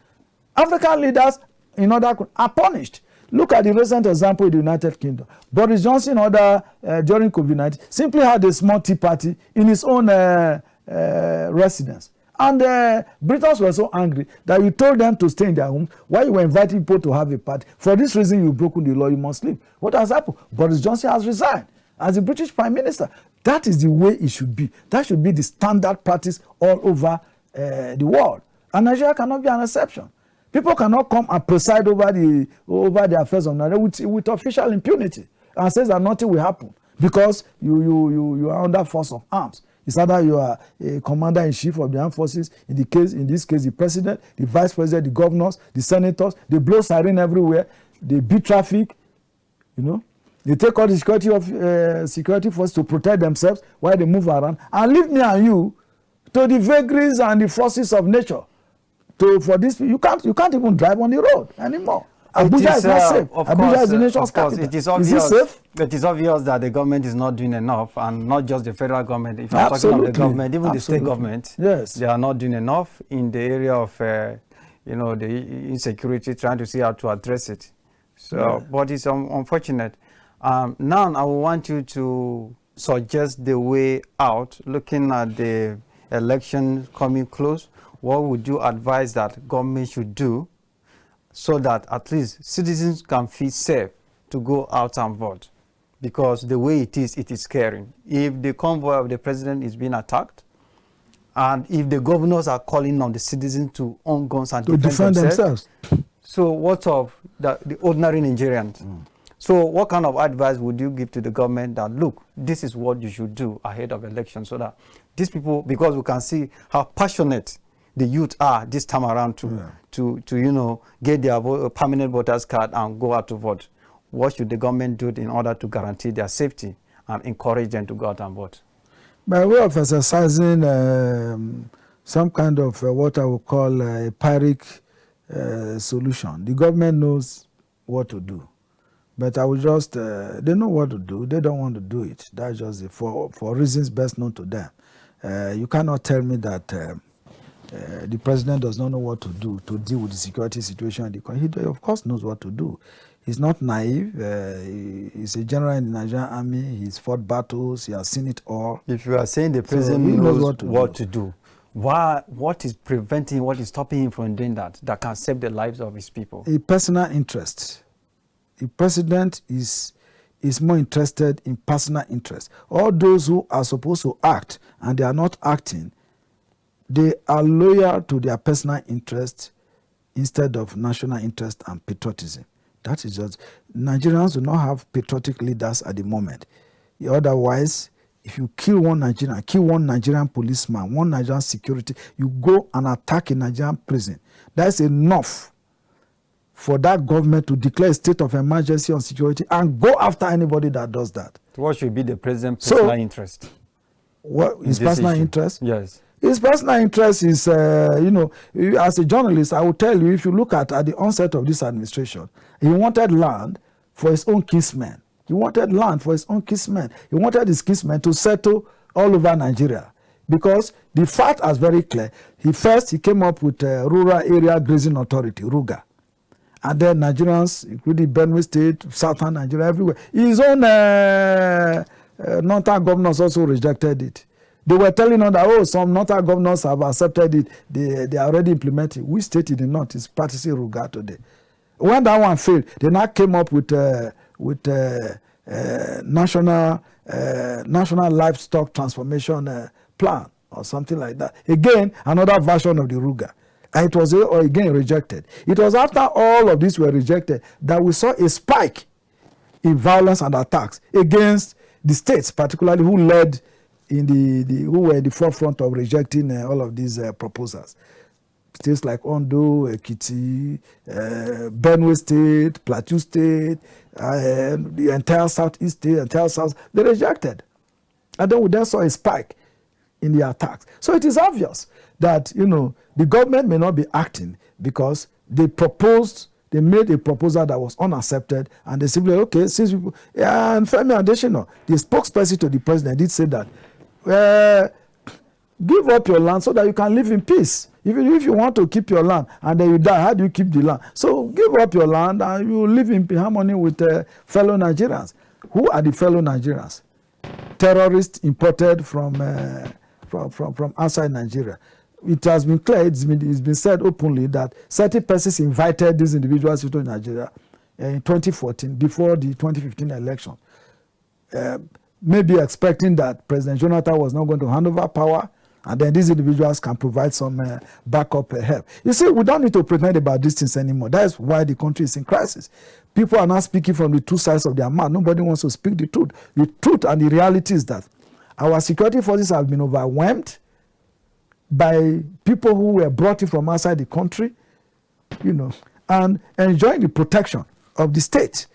African leaders in other are punished. Look at the recent example in the United Kingdom. Boris Johnson, during COVID-19, simply had a small tea party in his own residence. And Britons were so angry that you told them to stay in their homes while you were inviting people to have a party. For this reason, you've broken the law, you must leave. What has happened? Boris Johnson has resigned as the British Prime Minister. That is the way it should be. That should be the standard practice all over the world. And Nigeria cannot be an exception. People cannot come and preside over the affairs of Nigeria with official impunity and says that nothing will happen because you are under force of arms. It's either you are a commander-in-chief of the armed forces, in this case, the president, the vice president, the governors, the senators. They blow siren everywhere. They beat traffic, They take all the security forces to protect themselves while they move around and leave me and you to the vagaries and the forces of nature. For this, you can't even drive on the road anymore. Abuja is not safe. Abuja is the nation's capital. It is obvious, is it safe? It is obvious that the government is not doing enough, and not just the federal government. If I'm talking about the government, even the state government, yes, they are not doing enough in the area of, the insecurity, trying to see how to address it. So, but it's unfortunate. Now, I want you to suggest the way out, looking at the election coming close. What would you advise that government should do so that at least citizens can feel safe to go out and vote? Because the way it is scaring. If the convoy of the president is being attacked, and if the governors are calling on the citizens to own guns and to defend themselves, so what of the ordinary Nigerians? So what kind of advice would you give to the government that, look, this is what you should do ahead of election, so that these people, because we can see how passionate the youth are this time around to get their permanent voters card and go out to vote. What should the government do in order to guarantee their safety and encourage them to go out and vote? By way of exercising some kind of what I would call a Pyrrhic solution, the government knows what to do. But I would just, they know what to do. They don't want to do it. That's just for reasons best known to them. You cannot tell me that the president does not know what to do to deal with the security situation in the country. He, of course, knows what to do. He's not naive. He's a general in the Nigerian army. He's fought battles. He has seen it all. If you are saying the president knows what to do, what is preventing, what is stopping him from doing that can save the lives of his people? A personal interest. The president is more interested in personal interest. All those who are supposed to act and they are not acting, they are loyal to their personal interest instead of national interest and patriotism. That is just, Nigerians do not have patriotic leaders at the moment. Otherwise, if you kill one Nigerian policeman, one Nigerian security, you go and attack a Nigerian prison. That's enough for that government to declare a state of emergency on security and go after anybody that does that. What should be the president's personal interest? What his personal interest? Yes. His personal interest is, you know, as a journalist, I will tell you, if you look at the onset of this administration, he wanted land for his own kinsmen. He wanted land for his own kinsmen. He wanted his kinsmen to settle all over Nigeria. Because the fact is very clear. He came up with Rural Area Grazing Authority, RUGA. And then Nigerians, including Benue State, Southern Nigeria, everywhere. His own northern governors also rejected it. They were telling us that, oh, some northern governors have accepted it. They are already implementing. Which state in the north is practicing RUGA today? When that one failed, they now came up with national livestock transformation plan or something like that. Again, another version of the RUGA. And it was again rejected. It was after all of these were rejected that we saw a spike in violence and attacks against the states, particularly who led who were in the forefront of rejecting all of these proposals. States like Ondo, Ekiti, Benue State, Plateau State, the entire Southeast State, entire South, they rejected. And then we then saw a spike in the attacks. So it is obvious that, you know, the government may not be acting because they made a proposal that was unaccepted, and they simply, okay, since people, and Femi Adesina, the spokesperson to the president, did say that, give up your land so that you can live in peace. Even if you want to keep your land and then you die, how do you keep the land? So give up your land and you live in harmony with fellow Nigerians. Who are the fellow Nigerians? Terrorists imported from outside Nigeria. It has been clear, it's been said openly that certain persons invited these individuals into Nigeria in 2014 before the 2015 election. Maybe expecting that President Jonathan was not going to hand over power, and then these individuals can provide some backup help. You see, we don't need to pretend about these things anymore. That is why the country is in crisis. People are not speaking from the two sides of their mouth. Nobody wants to speak the truth. The truth and the reality is that our security forces have been overwhelmed by people who were brought in from outside the country, you know, and enjoying the protection of the state.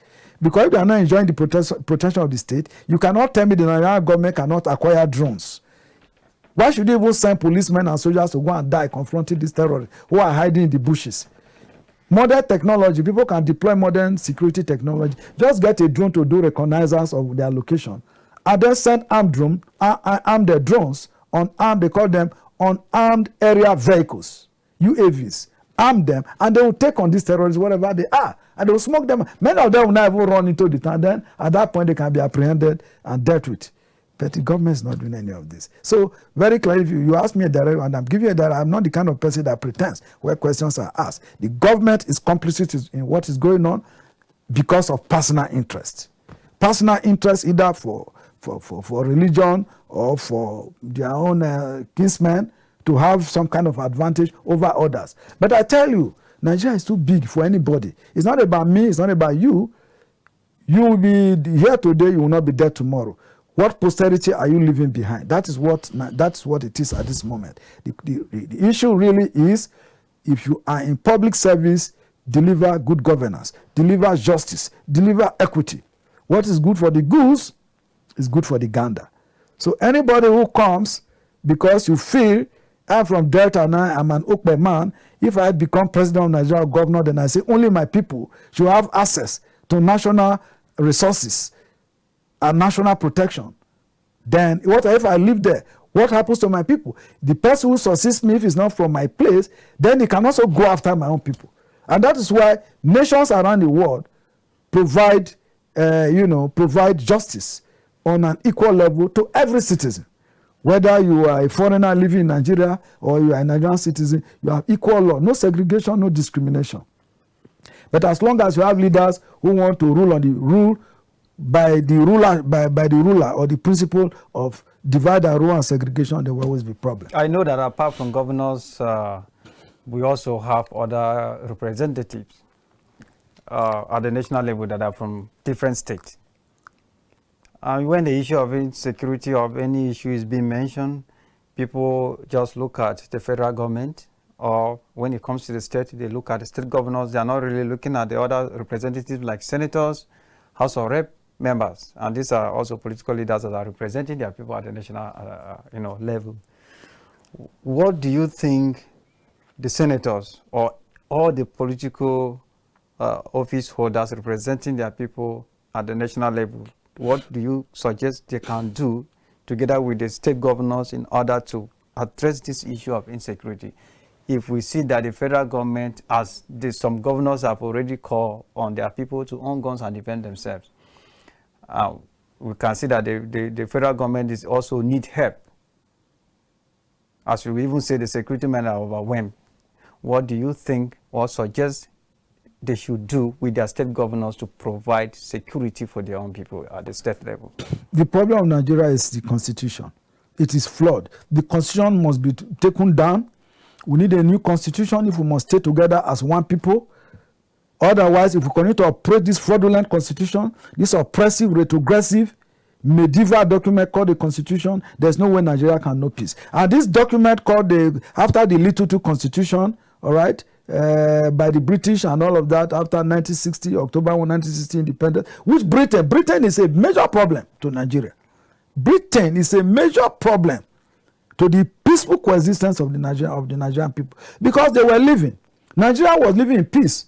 Because if they are not enjoying the protection of the state, you cannot tell me the Nigerian government cannot acquire drones. Why should they even send policemen and soldiers to go and die confronting these terrorists who are hiding in the bushes? Modern technology, people can deploy modern security technology. Just get a drone to do reconnaissance of their location. And then send armed drones, they call them unarmed area vehicles, UAVs. Arm them, and they will take on these terrorists wherever they are, and they will smoke them. Many of them will not even run into the town. Then at that point they can be apprehended and dealt with. But the government is not doing any of this. So very clearly, if you ask me a direct, and I'm giving you a direct, I'm not the kind of person that pretends where questions are asked. The government is complicit in what is going on because of personal interest. Personal interest either for religion or for their own kinsmen, to have some kind of advantage over others. But I tell you, Nigeria is too big for anybody. It's not about me, it's not about you. You will be here today, you will not be there tomorrow. What posterity are you leaving behind? That's what it is at this moment. The issue really is, if you are in public service, deliver good governance, deliver justice, deliver equity. What is good for the goose is good for the gander. So anybody who comes because you feel, I'm from Delta and I'm an Okpe man, if I had become president of Nigeria or governor, then I say only my people should have access to national resources and national protection. Then what if I live there? What happens to my people? The person who succeeds me, if it's not from my place, then he can also go after my own people. And that is why nations around the world provide justice on an equal level to every citizen. Whether you are a foreigner living in Nigeria or you are a Nigerian citizen, you have equal law, no segregation, no discrimination. But as long as you have leaders who want to rule by the ruler or the principle of divide and rule and segregation, there will always be problems. I know that apart from governors, we also have other representatives at the national level that are from different states. When the issue of insecurity of any issue is being mentioned, people just look at the federal government or when it comes to the state, they look at the state governors. They are not really looking at the other representatives like senators, House of Rep members, and these are also political leaders that are representing their people at the national, level. What do you think the senators or all the political office holders representing their people at the national level, what do you suggest they can do together with the state governors in order to address this issue of insecurity? If we see that the federal government, as some governors have already called on their people to own guns and defend themselves, we can see that the federal government is also need help. As we even say, the security men are overwhelmed. What do you think or suggest they should do with their state governors to provide security for their own people at the state level? The problem of Nigeria is the constitution. It is flawed. The constitution must be taken down. We need a new constitution if we must stay together as one people. Otherwise, if we continue to operate this fraudulent constitution, this oppressive, retrogressive, medieval document called the constitution, there's no way Nigeria can know peace. And this document called after the Little Two Constitution, all right, by the British and all of that, after 1960, October 1, 1960 independence, which Britain is a major problem to Nigeria. Britain is a major problem to the peaceful coexistence of the Nigerian people, because they were Nigeria was living in peace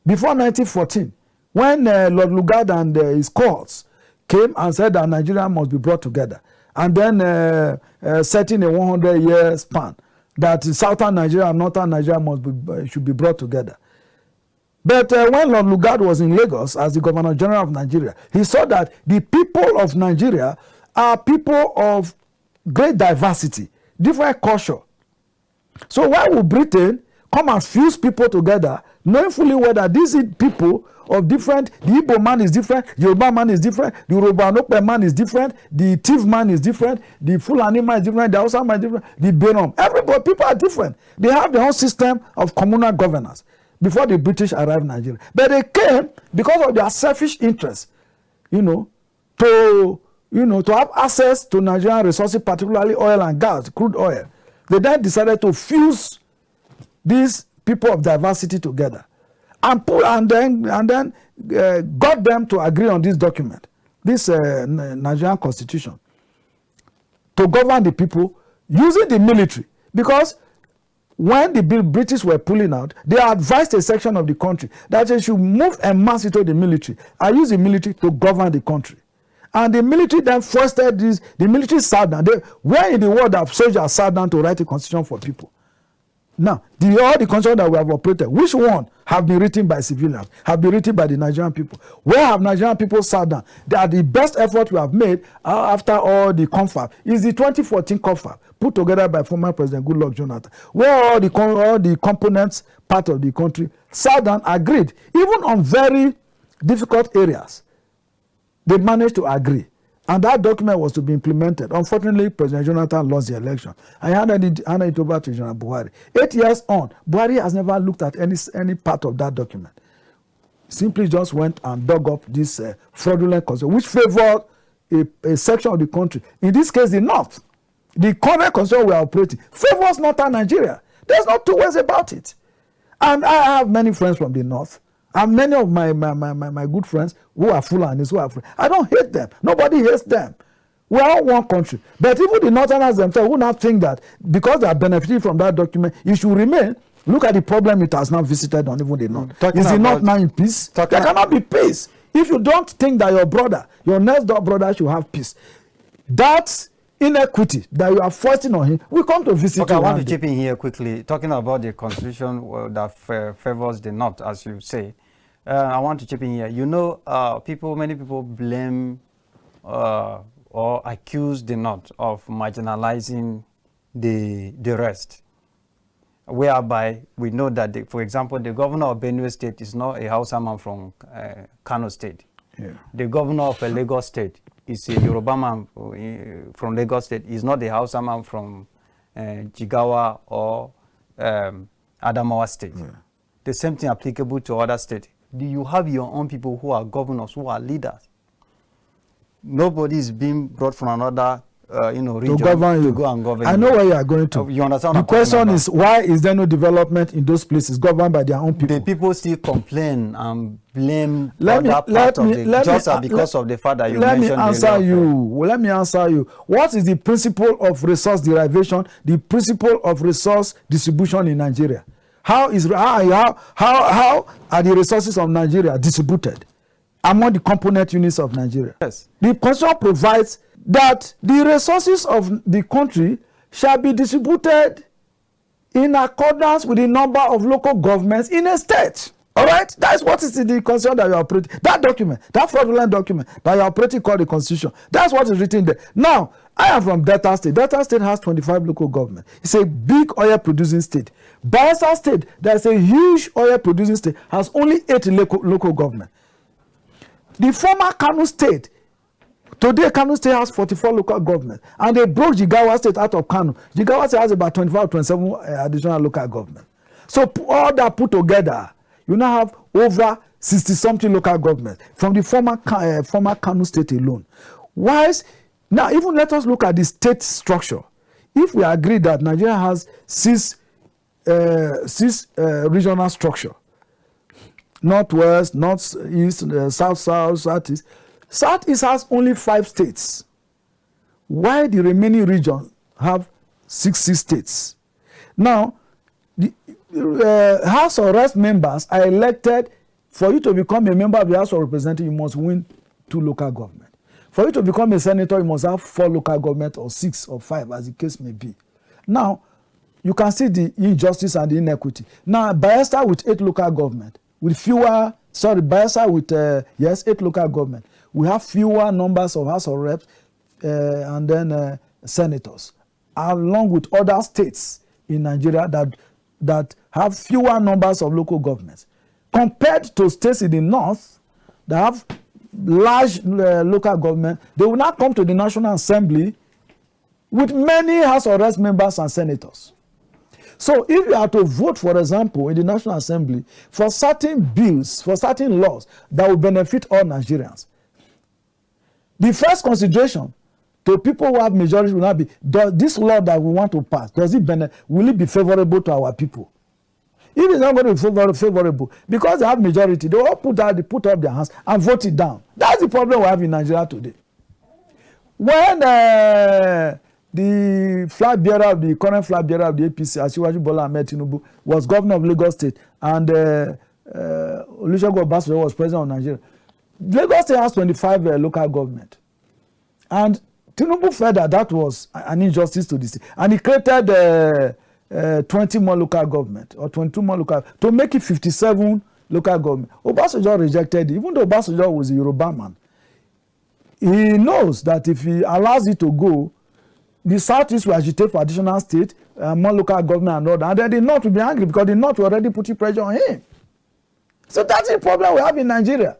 before 1914, when Lord Lugard and his cohorts came and said that Nigeria must be brought together, and then setting a 100-year span that southern Nigeria and northern Nigeria should be brought together. But when Lord Lugard was in Lagos as the Governor General of Nigeria, he saw that the people of Nigeria are people of great diversity, different culture. So why would Britain come and fuse people together, knowing fully well that these people of different, the Igbo man is different, the Yoruba man is different, the Yoruba man is different, the Tiv man is different, the Fulani man is different, the Hausa man is different, the Benom. Everybody, people are different. They have their own system of communal governance before the British arrived in Nigeria. But they came because of their selfish interests, to have access to Nigerian resources, particularly oil and gas, crude oil. They then decided to fuse these people of diversity together and then got them to agree on this document, this Nigerian constitution, to govern the people using the military. Because when the British were pulling out, they advised a section of the country that they should move en masse into the military and use the military to govern the country. And the military then fostered this. The military sat down. Where in the world have soldiers sat down to write a constitution for people? Now, all the constitutions that we have operated, which one have been written by civilians, have been written by the Nigerian people? Where have Nigerian people sat down? That the best effort we have made after all the confab is the 2014 confab put together by former President Goodluck Jonathan, where all the components, part of the country, sat down, agreed, even on very difficult areas. They managed to agree. And that document was to be implemented. Unfortunately, President Jonathan lost the election. I handed it over to General Buhari. 8 years on, Buhari has never looked at any part of that document. Simply just went and dug up this fraudulent constitution, which favored a section of the country. In this case, the North. The current constitution we are operating favors Northern Nigeria. There's no two ways about it. And I have many friends from the North. And many of my good friends who are Fulanis, I don't hate them. Nobody hates them. We are all one country. But even the Northerners themselves who now think that because they are benefiting from that document, it should remain. Look at the problem it has now visited on even the North. Is the North now in peace? There cannot be peace. If you don't think that your next door brother should have peace, that inequity that you are forcing on him, we come to visit. Okay, I want to chip in here quickly, talking about the constitution that favors the North, as you say. I want to chip in here. Many people blame or accuse the North of marginalizing the rest, whereby we know that, for example, the governor of Benue State is not a Hausa man from Kano State. Yeah. The governor of Lagos State is a Yoruba man from Lagos State. Is not a Hausa man from Jigawa or Adamawa State. Yeah. The same thing applicable to other states. Do you have your own people who are governors, who are leaders? Nobody is being brought from another region to govern you. to go and govern. I know where you are going to. You understand? The question is, why is there no development in those places governed by their own people? The people still complain and blame because of the fact that you mentioned. Let me answer you. What is the principle of resource derivation? The principle of resource distribution in Nigeria. How are the resources of Nigeria distributed among the component units of Nigeria? Yes. The constitution provides that the resources of the country shall be distributed in accordance with the number of local governments in a state. All right? That's what is in the constitution that you are operating. That document, that fraudulent document that you are operating called the constitution. That's what is written there. Now, I am from Delta State. Delta State has 25 local governments. It's a big oil producing state. Bayelsa State, that's a huge oil producing state, has only 8 local governments. The former Kano State, today Kano State has 44 local governments, and they broke Jigawa State out of Kano. Jigawa State has about 25 27 additional local governments. So all that put together, you now have over 60-something local governments from the former Kano State alone. Now, even let us look at the state structure. If we agree that Nigeria has six regional structure, northwest, northeast, south, southeast. Southeast has only 5 states. Why the remaining region have 6 states? Now, the House of Reps members are elected. For you to become a member of the House of Representatives, you must win 2 local governments. For you to become a senator, you must have 4 local governments, or 6 or 5, as the case may be. Now, you can see the injustice and the inequity. Now, Bayelsa with 8 local governments, Bayelsa with 8 local governments. We have fewer numbers of House of Reps and then senators, along with other states in Nigeria that have fewer numbers of local governments. Compared to states in the north that have large local government, they will not come to the National Assembly with many House of Reps members and senators. So if you are to vote, for example, in the National Assembly for certain bills, for certain laws that will benefit all Nigerians, the first consideration to people who have majority will not be, does this law that we want to pass, will it be favorable to our people? If it's not going to be favorable, because they have majority, they all put up their hands and vote it down. That's the problem we have in Nigeria today. When the flag bearer of the current flag bearer of the APC, Asiwaju Bola Ahmed Tinubu, was governor of Lagos State, and Olusegun Obasanjo was president of Nigeria, Lagos State has 25 local government, and Tinubu felt that was an injustice to the state, and he created 20 more local government, or 22 more local, to make it 57 local government. Obasanjo rejected it, even though Obasanjo was a Yoruba man. He knows that if he allows it to go, the Southeast will agitate for additional state, more local government and all that, and then the North will be angry because the North will already put pressure on him. So that's the problem we have in Nigeria.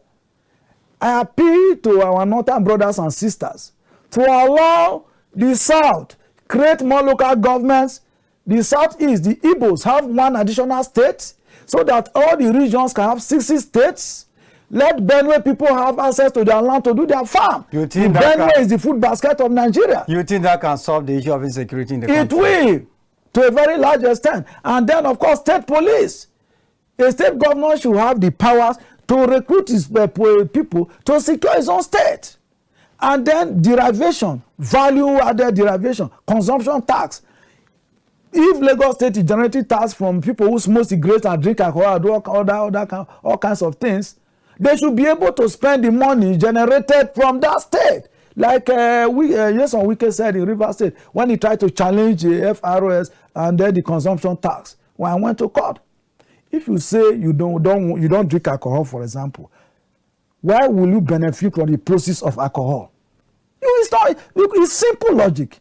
I appeal to our northern brothers and sisters to allow the South create more local governments. The Southeast, the Igbos, have 1 additional state so that all the regions can have 60 states. Let Benue people have access to their land to do their farm. Benue is the food basket of Nigeria. You think that can solve the issue of insecurity in the country? It will, to a very large extent. And then, of course, state police. A state governor should have the powers to recruit his people to secure his own state. And then derivation, value-added derivation, consumption tax. If Lagos State is generating tax from people who smoke cigarettes and drink alcohol, do all kinds of things, they should be able to spend the money generated from that state. Like Yeson Wike said in Rivers State, when he tried to challenge the FROS and then the consumption tax, when I went to court. If you say you don't drink alcohol, for example, why will you benefit from the process of alcohol? It's simple logic.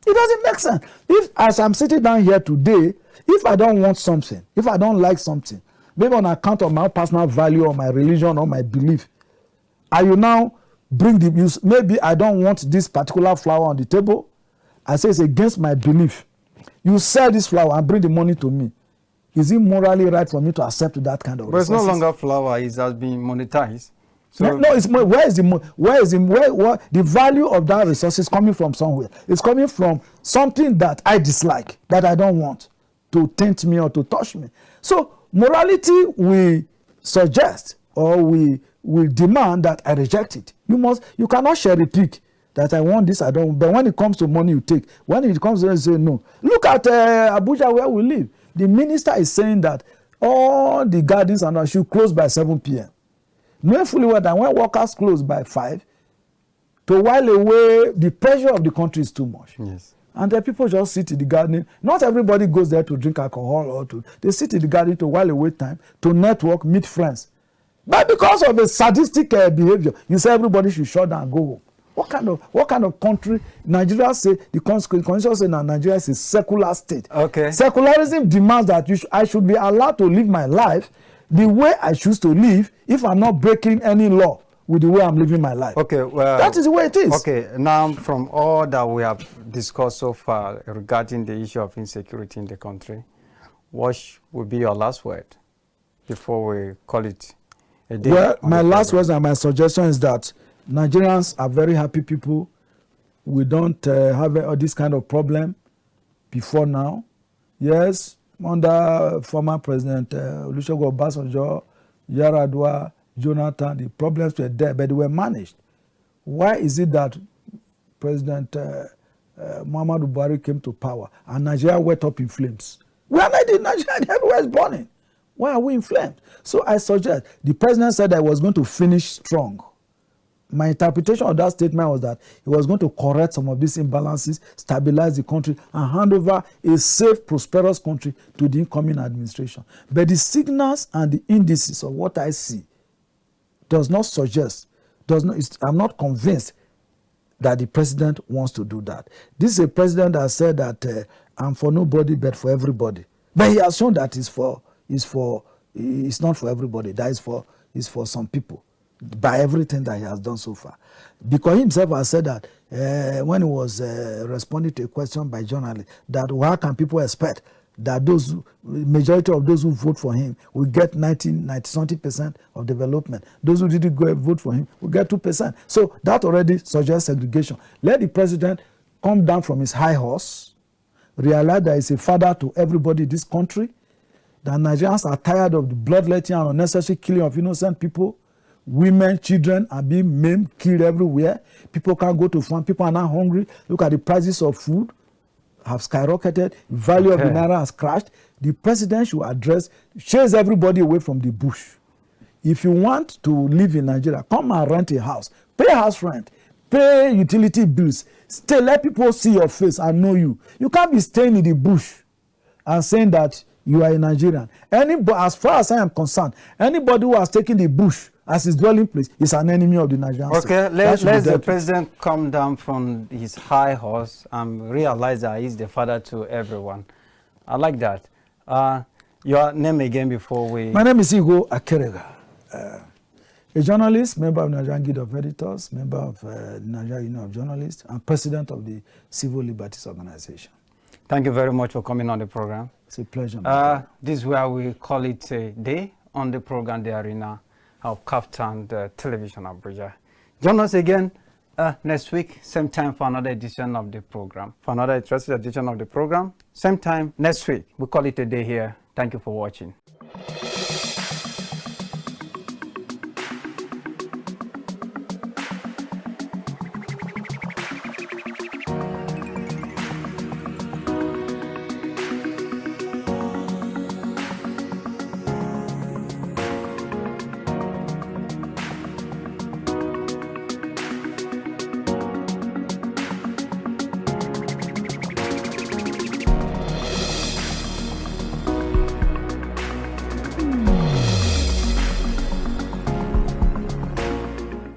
It doesn't make sense. If, as I'm sitting down here today, if I don't want something, if I don't like something, maybe on account of my personal value or my religion or my belief, I will now bring the use. Maybe I don't want this particular flower on the table. I say it's against my belief. You sell this flower and bring the money to me. Is it morally right for me to accept that kind of resources? But it's no longer flower, it has been monetized. So no, it's more, where the value of that resource is coming from somewhere. It's coming from something that I dislike, that I don't want to taint me or to touch me. So morality, we suggest or we demand that I reject it. You cannot cherry pick that I want this, I don't. But when it comes to money, you take. When it comes to say no. Look at Abuja where we live. The minister is saying that all the gardens and should close by 7 p.m. Knowing fully well that when workers close by 5, to while away the pressure of the country is too much. Yes. And the people just sit in the garden. Not everybody goes there to drink alcohol or to. They sit in the garden to while away time, to network, meet friends. But because of a sadistic behavior, you say everybody should shut down and go home. What kind of country? Nigeria say the constitution say that Nigeria is a secular state. Okay. Secularism demands that I should be allowed to live my life the way I choose to live if I'm not breaking any law with the way I'm living my life. Okay, well, that is the way it is. Okay, now from all that we have discussed so far regarding the issue of insecurity in the country, what would be your last word before we call it a day? Well, my last words and my suggestion is that Nigerians are very happy people. We don't have this kind of problem before now. Yes, under former President Olusegun Obasanjo, Yar'Adua, Jonathan, the problems were there, but they were managed. Why is it that President Muhammadu Buhari came to power and Nigeria went up in flames? We are not in Nigeria, everywhere is burning. Why are we inflamed? So I suggest, the president said that he was going to finish strong. My interpretation of that statement was that he was going to correct some of these imbalances, stabilize the country, and hand over a safe, prosperous country to the incoming administration. But the signals and the indices of what I see does not suggest, I'm not convinced that the president wants to do that. This is a president that said that I'm for nobody but for everybody. But he has shown that it's not for everybody. That is for some people, by everything that he has done so far. Because he himself has said that when he was responding to a question by journalists, that how can people expect that majority of those who vote for him will get 90-something% of development. Those who didn't go and vote for him will get 2%. So that already suggests segregation. Let the president come down from his high horse, realize that he's a father to everybody in this country, that Nigerians are tired of the bloodletting and unnecessary killing of innocent people. Women, children are being maimed, killed everywhere. People can't go to farm. People are now hungry. Look at the prices of food have skyrocketed. Value of the naira has crashed. The president should chase everybody away from the bush. If you want to live in Nigeria, come and rent a house. Pay house rent. Pay utility bills. Stay. Let people see your face and know you. You can't be staying in the bush and saying that you are a Nigerian. As far as I am concerned, anybody who has taken the bush as his dwelling place is an enemy of the Nigerian state. Okay, let the president come down from his high horse and realize that he's the father to everyone. I like that. Your name again before we... My name is Igho Akeregha, a journalist, member of Nigerian Guild of Editors, member of the Nigerian Union of Journalists, and president of the Civil Liberties Organization. Thank you very much for coming on the program. It's a pleasure. This is where we call it a day on the program, the arena of KAFTAN Television Abuja. Join us again next week, same time for another edition of the program. For another interesting edition of the program, same time next week. We call it a day here. Thank you for watching.